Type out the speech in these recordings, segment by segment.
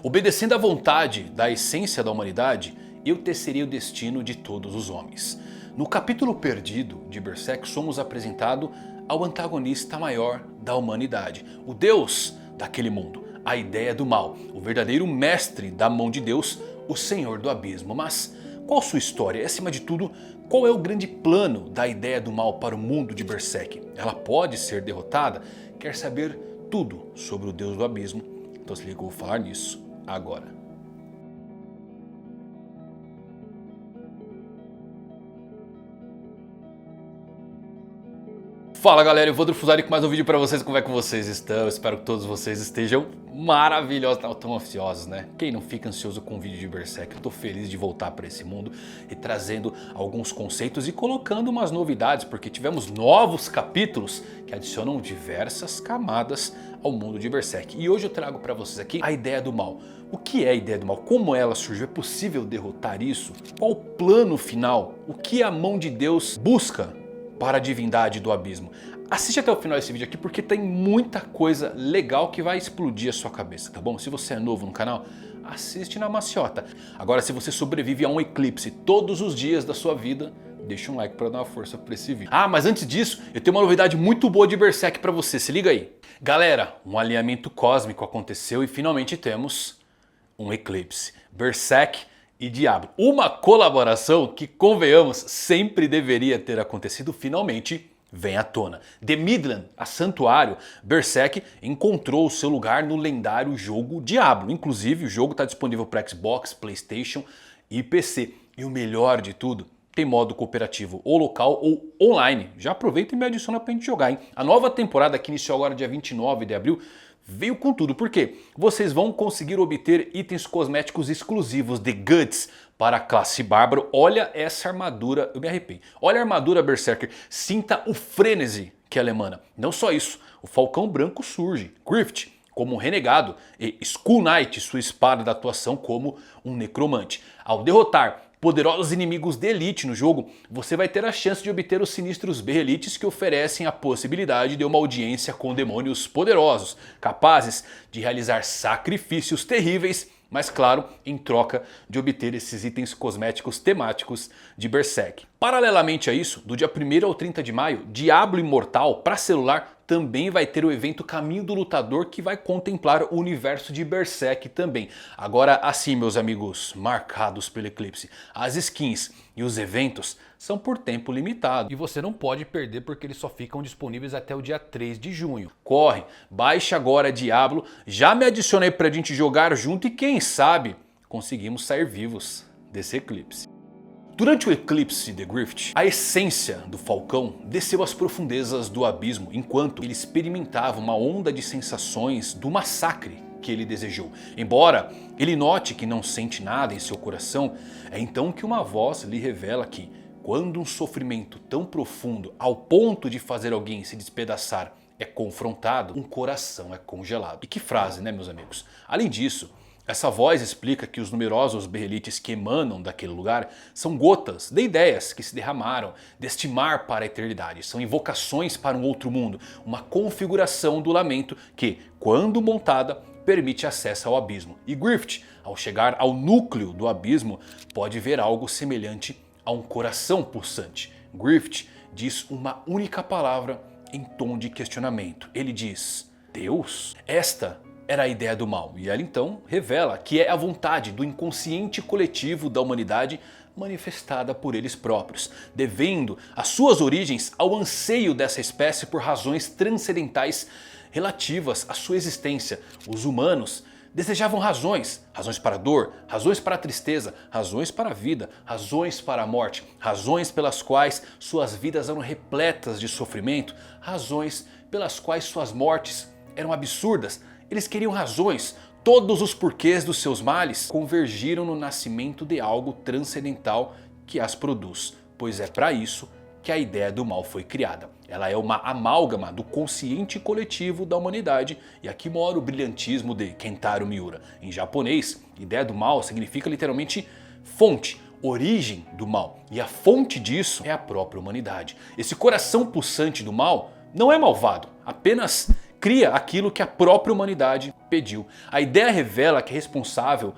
Obedecendo à vontade da essência da humanidade, eu tecerei o destino de todos os homens. No capítulo perdido de Berserk somos apresentados ao antagonista maior da humanidade, o Deus daquele mundo, a ideia do mal, o verdadeiro mestre da mão de Deus, o Senhor do Abismo. Mas qual sua história? E acima de tudo, qual é o grande plano da ideia do mal para o mundo de Berserk? Ela pode ser derrotada? Quer saber tudo sobre o Deus do Abismo? Então se liga, eu vou falar nisso agora. Fala galera, eu vou Fusari com mais um vídeo pra vocês. Como é que vocês estão? Espero que todos vocês estejam maravilhosos, não tão ansiosos, né? Quem não fica ansioso com o vídeo de Berserk? Eu tô feliz de voltar para esse mundo e trazendo alguns conceitos e colocando umas novidades, porque tivemos novos capítulos que adicionam diversas camadas ao mundo de Berserk. E hoje eu trago pra vocês aqui a ideia do mal. O que é a ideia do mal? Como ela surgiu? É possível derrotar isso? Qual o plano final? O que a mão de Deus busca para a divindade do abismo? Assiste até o final desse vídeo aqui porque tem muita coisa legal que vai explodir a sua cabeça, tá bom? Se você é novo no canal, assiste na maciota. Agora, se você sobrevive a um eclipse todos os dias da sua vida, deixa um like para dar uma força para esse vídeo. Ah, mas antes disso, eu tenho uma novidade muito boa de Berserk para você, se liga aí. Galera, um alinhamento cósmico aconteceu e finalmente temos um eclipse. Berserk e Diablo. Uma colaboração que, convenhamos, sempre deveria ter acontecido, finalmente vem à tona. The Midland, a Santuário, Berserk encontrou o seu lugar no lendário jogo Diablo. Inclusive o jogo está disponível para Xbox, PlayStation e PC. E o melhor de tudo, tem modo cooperativo ou local ou online. Já aproveita e me adiciona pra gente jogar, hein? A nova temporada que iniciou agora dia 29 de abril veio com tudo, porque vocês vão conseguir obter itens cosméticos exclusivos de Guts para a classe Bárbaro. Olha essa armadura, eu me arrepio. Olha a armadura Berserker, sinta o frenesi que ela emana. Não só isso, o Falcão Branco surge, Griffith como um renegado e Skull Knight, sua espada da atuação, como um necromante. Ao derrotar poderosos inimigos de elite no jogo, você vai ter a chance de obter os sinistros berrelites que oferecem a possibilidade de uma audiência com demônios poderosos, capazes de realizar sacrifícios terríveis, mas claro, em troca de obter esses itens cosméticos temáticos de Berserk. Paralelamente a isso, do dia 1º ao 30 de maio, Diablo Imortal para celular também vai ter o evento Caminho do Lutador, que vai contemplar o universo de Berserk também. Agora assim, meus amigos marcados pelo eclipse, as skins e os eventos são por tempo limitado. E você não pode perder porque eles só ficam disponíveis até o dia 3 de junho. Corre, baixe agora Diablo, já me adicionei pra gente jogar junto e quem sabe conseguimos sair vivos desse eclipse. Durante o eclipse de Griffith, a essência do Falcão desceu às profundezas do abismo enquanto ele experimentava uma onda de sensações do massacre que ele desejou. Embora ele note que não sente nada em seu coração, é então que uma voz lhe revela que quando um sofrimento tão profundo ao ponto de fazer alguém se despedaçar é confrontado, um coração é congelado. E que frase, né, meus amigos? Além disso, essa voz explica que os numerosos berrelites que emanam daquele lugar são gotas de ideias que se derramaram deste mar para a eternidade. São invocações para um outro mundo, uma configuração do lamento que, quando montada, permite acesso ao abismo. E Griffith, ao chegar ao núcleo do abismo, pode ver algo semelhante a um coração pulsante. Griffith diz uma única palavra em tom de questionamento. Ele diz: Deus? Esta era a ideia do mal, e ela então revela que é a vontade do inconsciente coletivo da humanidade manifestada por eles próprios, devendo as suas origens ao anseio dessa espécie por razões transcendentais relativas à sua existência. Os humanos desejavam razões, razões para a dor, razões para a tristeza, razões para a vida, razões para a morte, razões pelas quais suas vidas eram repletas de sofrimento, razões pelas quais suas mortes eram absurdas. Eles queriam razões. Todos os porquês dos seus males convergiram no nascimento de algo transcendental que as produz, pois é para isso que a ideia do mal foi criada. Ela é uma amálgama do consciente coletivo da humanidade, e aqui mora o brilhantismo de Kentaro Miura. Em japonês, ideia do mal significa literalmente fonte, origem do mal, e a fonte disso é a própria humanidade. Esse coração pulsante do mal não é malvado, apenas cria aquilo que a própria humanidade pediu. A ideia revela que é responsável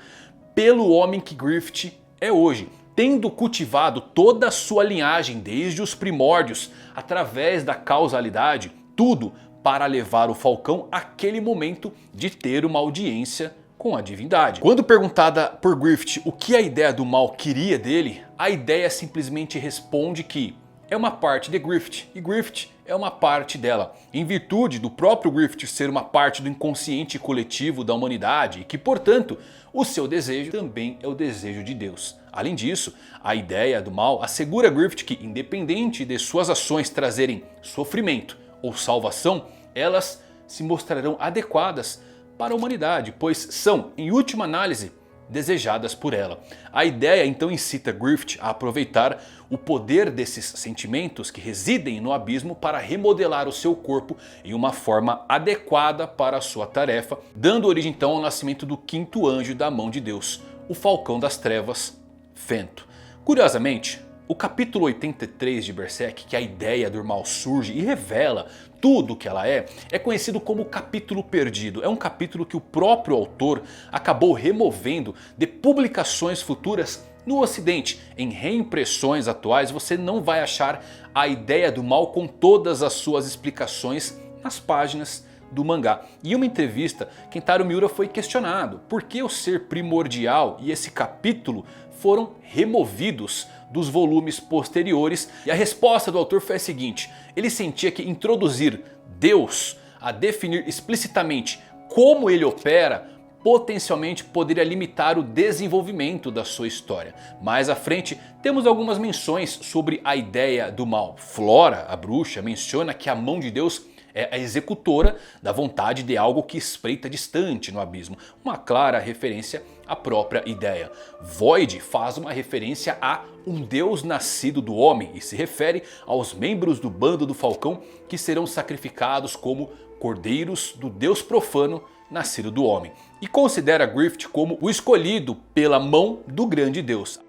pelo homem que Griffith é hoje, tendo cultivado toda a sua linhagem desde os primórdios, através da causalidade, tudo para levar o Falcão àquele momento de ter uma audiência com a divindade. Quando perguntada por Griffith o que a ideia do mal queria dele, a ideia simplesmente responde que é uma parte de Griffith e Griffith é uma parte dela. Em virtude do próprio Griffith ser uma parte do inconsciente coletivo da humanidade e que, portanto, o seu desejo também é o desejo de Deus. Além disso, a ideia do mal assegura a Griffith que, independente de suas ações trazerem sofrimento ou salvação, elas se mostrarão adequadas para a humanidade, pois são, em última análise, desejadas por ela. A ideia então incita Griffith a aproveitar o poder desses sentimentos que residem no abismo para remodelar o seu corpo em uma forma adequada para a sua tarefa, dando origem então ao nascimento do quinto anjo da mão de Deus, o Falcão das Trevas, Fento. Curiosamente, o capítulo 83 de Berserk, que a ideia do mal surge e revela tudo o que ela é conhecido como o capítulo perdido. É um capítulo que o próprio autor acabou removendo de publicações futuras no ocidente. Em reimpressões atuais você não vai achar a ideia do mal com todas as suas explicações nas páginas do mangá. Em uma entrevista, Kentaro Miura foi questionado por que o ser primordial e esse capítulo foram removidos dos volumes posteriores, e a resposta do autor foi a seguinte: ele sentia que introduzir Deus a definir explicitamente como ele opera potencialmente poderia limitar o desenvolvimento da sua história. Mais à frente temos algumas menções sobre a ideia do mal. Flora, a bruxa, menciona que a mão de Deus é a executora da vontade de algo que espreita distante no abismo. Uma clara referência à própria ideia. Void faz uma referência a um deus nascido do homem e se refere aos membros do bando do Falcão que serão sacrificados como cordeiros do deus profano nascido do homem. E considera Griffith como o escolhido pela mão do grande deus.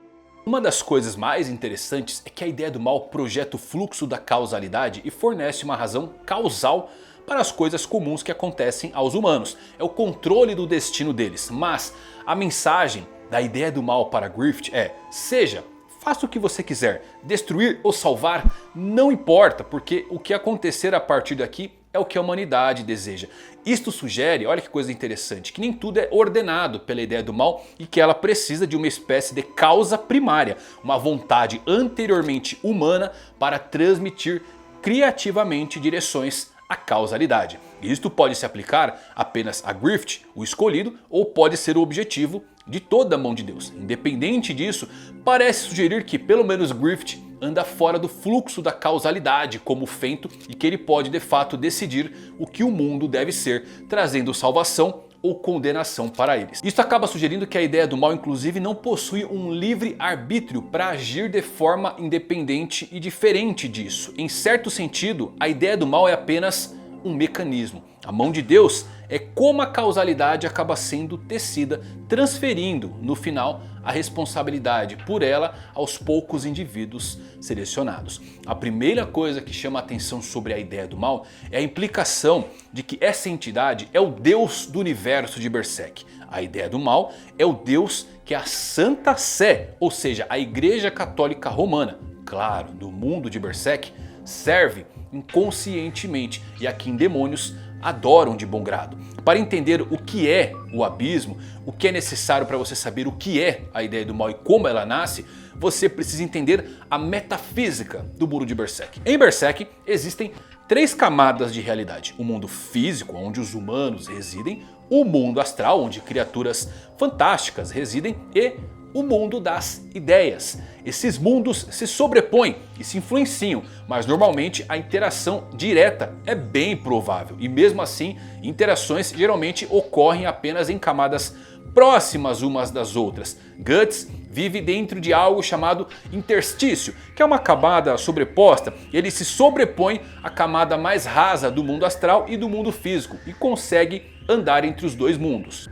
Uma das coisas mais interessantes é que a ideia do mal projeta o fluxo da causalidade e fornece uma razão causal para as coisas comuns que acontecem aos humanos. É o controle do destino deles. Mas a mensagem da ideia do mal para Griffith é: seja, faça o que você quiser, destruir ou salvar não importa, porque o que acontecer a partir daqui é o que a humanidade deseja. Isto sugere, olha que coisa interessante, que nem tudo é ordenado pela ideia do mal e que ela precisa de uma espécie de causa primária, uma vontade anteriormente humana para transmitir criativamente direções à causalidade. Isto pode se aplicar apenas a Griffith, o escolhido, ou pode ser o objetivo de toda a mão de Deus. Independente disso, parece sugerir que pelo menos Griffith anda fora do fluxo da causalidade como Fento e que ele pode de fato decidir o que o mundo deve ser, trazendo salvação ou condenação para eles. Isso acaba sugerindo que a ideia do mal inclusive não possui um livre arbítrio para agir de forma independente e diferente disso. Em certo sentido, a ideia do mal é apenas um mecanismo. A mão de Deus é como a causalidade acaba sendo tecida, transferindo no final a responsabilidade por ela aos poucos indivíduos selecionados. A primeira coisa que chama a atenção sobre a ideia do mal é a implicação de que essa entidade é o Deus do universo de Berserk. A ideia do mal é o Deus que a Santa Sé, ou seja, a Igreja Católica Romana, claro, do mundo de Berserk, serve inconscientemente e a quem demônios adoram de bom grado. Para entender o que é o abismo, o que é necessário para você saber o que é a ideia do mal e como ela nasce, você precisa entender a metafísica do mundo de Berserk. Em Berserk existem 3 camadas de realidade: o mundo físico, onde os humanos residem, o mundo astral, onde criaturas fantásticas residem, e o mundo das ideias. Esses mundos se sobrepõem e se influenciam, mas normalmente a interação direta é bem provável. E mesmo assim, interações geralmente ocorrem apenas em camadas próximas umas das outras. Guts vive dentro de algo chamado interstício, que é uma camada sobreposta. Ele se sobrepõe à camada mais rasa do mundo astral e do mundo físico e consegue andar entre os dois mundos.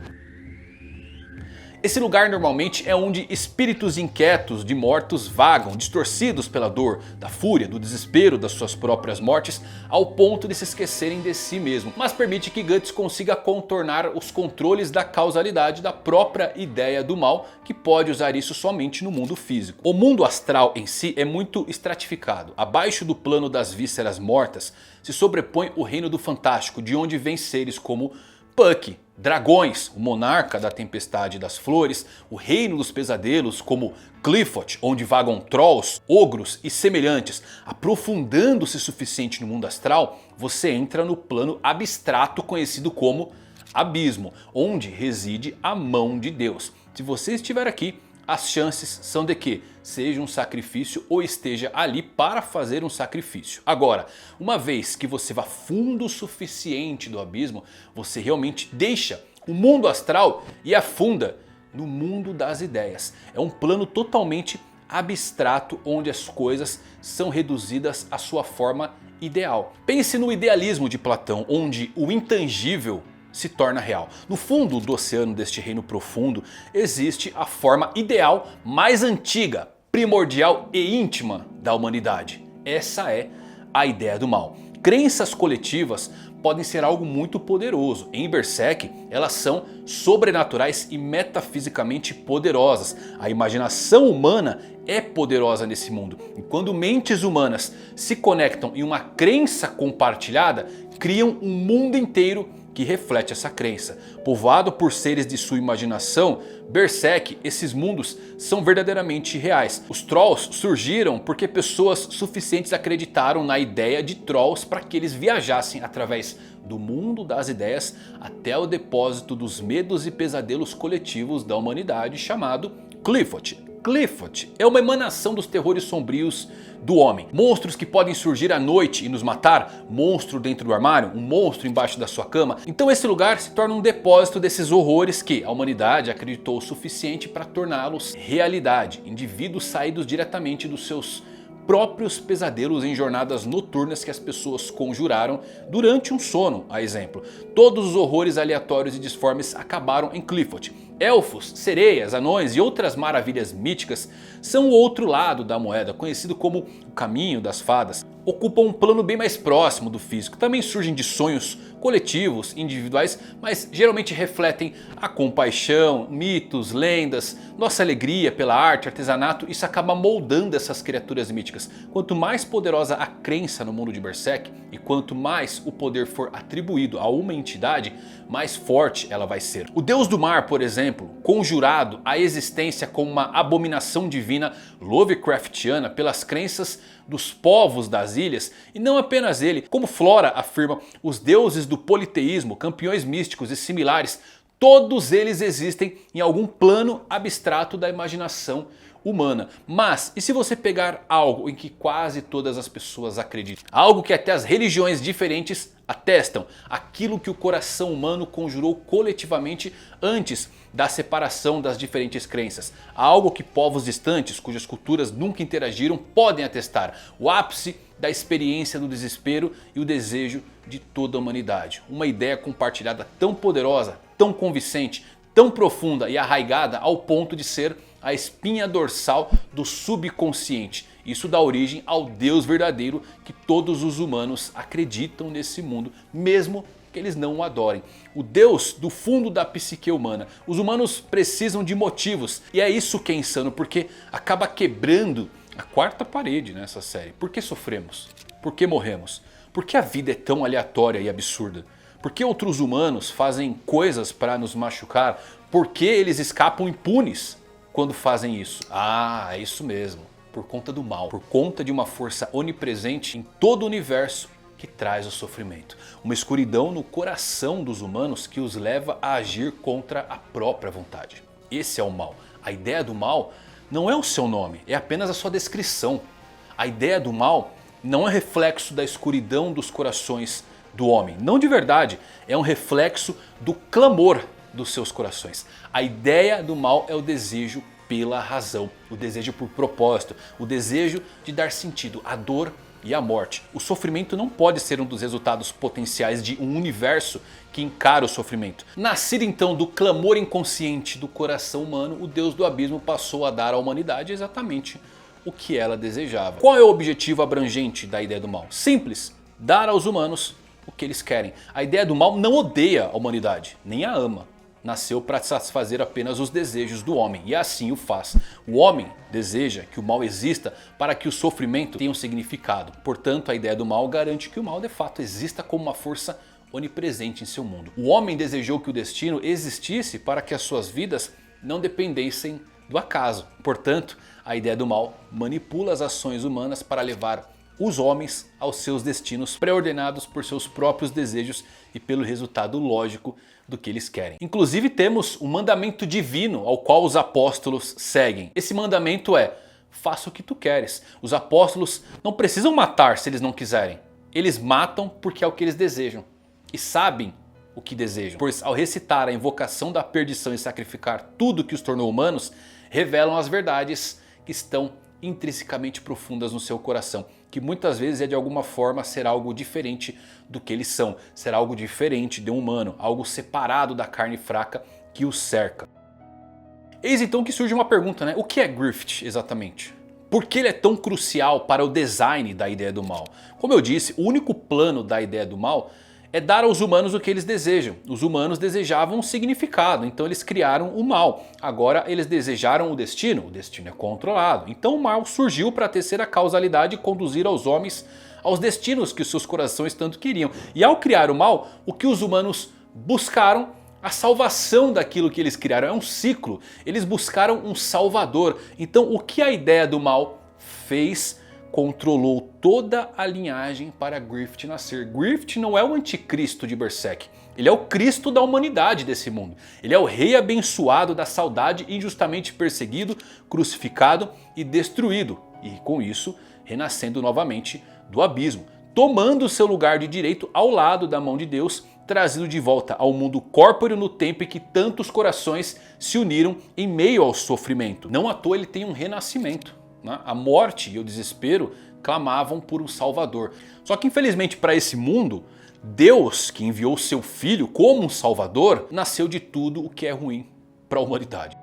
Esse lugar normalmente é onde espíritos inquietos de mortos vagam, distorcidos pela dor, da fúria, do desespero das suas próprias mortes, ao ponto de se esquecerem de si mesmo. Mas permite que Guts consiga contornar os controles da causalidade da própria ideia do mal, que pode usar isso somente no mundo físico. O mundo astral em si é muito estratificado. Abaixo do plano das vísceras mortas se sobrepõe o reino do fantástico, de onde vêm seres como Puck, dragões, o monarca da tempestade das flores, o reino dos pesadelos como Qliphoth, onde vagam trolls, ogros e semelhantes. Aprofundando-se suficiente no mundo astral, você entra no plano abstrato conhecido como abismo, onde reside a mão de Deus. Se você estiver aqui, as chances são de que seja um sacrifício ou esteja ali para fazer um sacrifício. Agora, uma vez que você vá fundo o suficiente do abismo, você realmente deixa o mundo astral e afunda no mundo das ideias. É um plano totalmente abstrato onde as coisas são reduzidas à sua forma ideal. Pense no idealismo de Platão, onde o intangível se torna real. No fundo do oceano deste reino profundo existe a forma ideal mais antiga, primordial e íntima da humanidade. Essa é a ideia do mal. Crenças coletivas podem ser algo muito poderoso. Em Berserk, elas são sobrenaturais e metafisicamente poderosas. A imaginação humana é poderosa nesse mundo. E quando mentes humanas se conectam em uma crença compartilhada, criam um mundo inteiro que reflete essa crença. Povoado por seres de sua imaginação, Berserk, esses mundos são verdadeiramente reais. Os Trolls surgiram porque pessoas suficientes acreditaram na ideia de Trolls para que eles viajassem através do mundo das ideias até o depósito dos medos e pesadelos coletivos da humanidade, chamado Qliphoth. Qliphoth é uma emanação dos terrores sombrios do homem. Monstros que podem surgir à noite e nos matar. Monstro dentro do armário, um monstro embaixo da sua cama. Então esse lugar se torna um depósito desses horrores que a humanidade acreditou o suficiente para torná-los realidade. Indivíduos saídos diretamente dos seus próprios pesadelos em jornadas noturnas que as pessoas conjuraram durante um sono, a exemplo. Todos os horrores aleatórios e disformes acabaram em Qliphoth. Elfos, sereias, anões e outras maravilhas míticas são o outro lado da moeda, conhecido como o caminho das fadas. Ocupam um plano bem mais próximo do físico. Também surgem de sonhos coletivos, individuais, mas geralmente refletem a compaixão, mitos, lendas, nossa alegria pela arte, artesanato. Isso acaba moldando essas criaturas míticas. Quanto mais poderosa a crença no mundo de Berserk e quanto mais o poder for atribuído a uma entidade, mais forte ela vai ser. O deus do mar, por exemplo, conjurado à existência como uma abominação divina Lovecraftiana pelas crenças dos povos das ilhas, e não apenas ele, como Flora afirma, os deuses do politeísmo, campeões místicos e similares, todos eles existem em algum plano abstrato da imaginação humana. Mas e se você pegar algo em que quase todas as pessoas acreditam? Algo que até as religiões diferentes atestam. Aquilo que o coração humano conjurou coletivamente antes da separação das diferentes crenças. Algo que povos distantes, cujas culturas nunca interagiram, podem atestar. O ápice da experiência do desespero e o desejo de toda a humanidade. Uma ideia compartilhada tão poderosa, tão convincente, tão profunda e arraigada ao ponto de ser a espinha dorsal do subconsciente. Isso dá origem ao Deus verdadeiro que todos os humanos acreditam nesse mundo, mesmo que eles não o adorem. O Deus do fundo da psique humana. Os humanos precisam de motivos e é isso que é insano, porque acaba quebrando a quarta parede nessa série. Por que sofremos? Por que morremos? Por que a vida é tão aleatória e absurda? Por que outros humanos fazem coisas para nos machucar? Por que eles escapam impunes quando fazem isso? Ah, é isso mesmo. Por conta do mal. Por conta de uma força onipresente em todo o universo que traz o sofrimento. Uma escuridão no coração dos humanos que os leva a agir contra a própria vontade. Esse é o mal. A ideia do mal não é o seu nome, é apenas a sua descrição. A ideia do mal não é reflexo da escuridão dos corações do homem. Não de verdade, é um reflexo do clamor dos seus corações. A ideia do mal é o desejo pela razão, o desejo por propósito, o desejo de dar sentido. A dor e a morte. O sofrimento não pode ser um dos resultados potenciais de um universo que encara o sofrimento. Nascido então do clamor inconsciente do coração humano, o Deus do abismo passou a dar à humanidade exatamente o que ela desejava. Qual é o objetivo abrangente da ideia do mal? Simples: dar aos humanos o que eles querem. A ideia do mal não odeia a humanidade, nem a ama. Nasceu para satisfazer apenas os desejos do homem, e assim o faz. O homem deseja que o mal exista para que o sofrimento tenha um significado. Portanto, a ideia do mal garante que o mal de fato exista como uma força onipresente em seu mundo. O homem desejou que o destino existisse para que as suas vidas não dependessem do acaso. Portanto, a ideia do mal manipula as ações humanas para levar os homens aos seus destinos pré-ordenados por seus próprios desejos e pelo resultado lógico do que eles querem. Inclusive temos um mandamento divino ao qual os apóstolos seguem. Esse mandamento é: faça o que tu queres. Os apóstolos não precisam matar se eles não quiserem. Eles matam porque é o que eles desejam. E sabem o que desejam. Pois ao recitar a invocação da perdição e sacrificar tudo que os tornou humanos, revelam as verdades que estão intrinsecamente profundas no seu coração, que muitas vezes é de alguma forma ser algo diferente do que eles são, ser algo diferente de um humano, algo separado da carne fraca que os cerca. Eis então que surge uma pergunta, né? O que é Grift exatamente? Por que ele é tão crucial para o design da ideia do mal? Como eu disse, o único plano da ideia do mal é dar aos humanos o que eles desejam. Os humanos desejavam um significado, então eles criaram o mal. Agora eles desejaram o destino é controlado. Então o mal surgiu para tecer a causalidade e conduzir aos homens aos destinos que os seus corações tanto queriam. E ao criar o mal, o que os humanos buscaram? A salvação daquilo que eles criaram. É um ciclo. Eles buscaram um salvador. Então o que a ideia do mal fez? Controlou toda a linhagem para Grift nascer. Grift não é o anticristo de Berserk. Ele é o Cristo da humanidade desse mundo. Ele é o rei abençoado da saudade, injustamente perseguido, crucificado e destruído. E com isso, renascendo novamente do abismo. Tomando seu lugar de direito ao lado da mão de Deus, trazido de volta ao mundo corpóreo no tempo em que tantos corações se uniram em meio ao sofrimento. Não à toa ele tem um renascimento. A morte e o desespero clamavam por um salvador. Só que infelizmente para esse mundo, Deus, que enviou seu filho como um salvador, nasceu de tudo o que é ruim para a humanidade.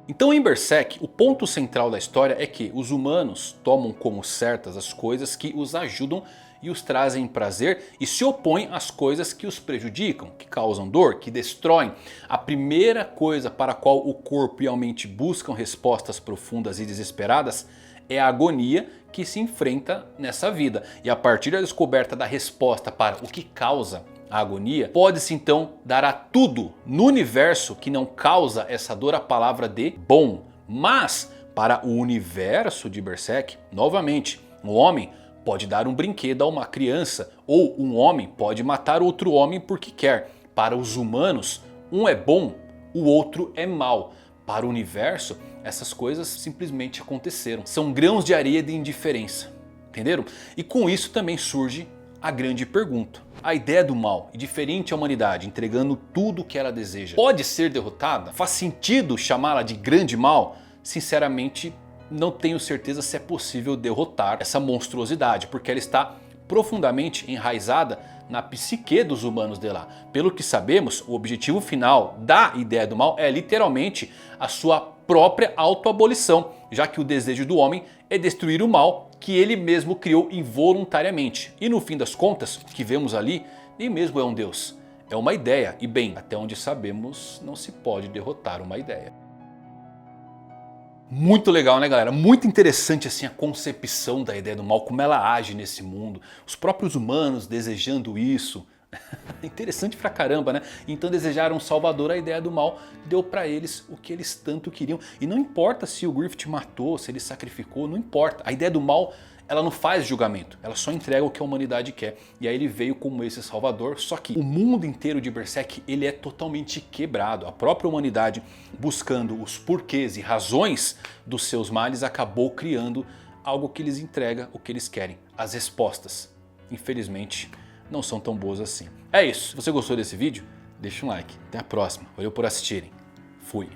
Então em Berserk, o ponto central da história é que os humanos tomam como certas as coisas que os ajudam e os trazem prazer e se opõem às coisas que os prejudicam, que causam dor, que destroem. A primeira coisa para a qual o corpo e a mente buscam respostas profundas e desesperadas é a agonia que se enfrenta nessa vida. E a partir da descoberta da resposta para o que causa a agonia, pode-se então dar a tudo no universo que não causa essa dor a palavra de bom. Mas para o universo de Berserk, novamente, o homem pode dar um brinquedo a uma criança ou um homem pode matar outro homem porque quer. Para os humanos, um é bom, o outro é mau. Para o universo, essas coisas simplesmente aconteceram. São grãos de areia de indiferença. Entenderam? E com isso também surge a grande pergunta. A ideia do mal, indiferente à humanidade, entregando tudo o que ela deseja, pode ser derrotada? Faz sentido chamá-la de grande mal? Sinceramente, não tenho certeza se é possível derrotar essa monstruosidade, porque ela está profundamente enraizada na psique dos humanos de lá. Pelo que sabemos, o objetivo final da ideia do mal é literalmente a sua própria autoabolição, já que o desejo do homem é destruir o mal que ele mesmo criou involuntariamente. E no fim das contas, o que vemos ali nem mesmo é um deus, é uma ideia. E bem, até onde sabemos, não se pode derrotar uma ideia. Muito legal, né, galera? Muito interessante assim a concepção da ideia do mal, como ela age nesse mundo. Os próprios humanos desejando isso. Interessante pra caramba, né? Então desejaram um salvador, a ideia do mal deu pra eles o que eles tanto queriam. E não importa se o Griffith matou, se ele sacrificou, não importa. A ideia do mal, ela não faz julgamento, ela só entrega o que a humanidade quer. E aí ele veio como esse salvador, só que o mundo inteiro de Berserk, ele é totalmente quebrado. A própria humanidade, buscando os porquês e razões dos seus males, acabou criando algo que lhes entrega o que eles querem. As respostas, infelizmente, não são tão boas assim. É isso, se você gostou desse vídeo, deixa um like. Até a próxima, valeu por assistirem. Fui.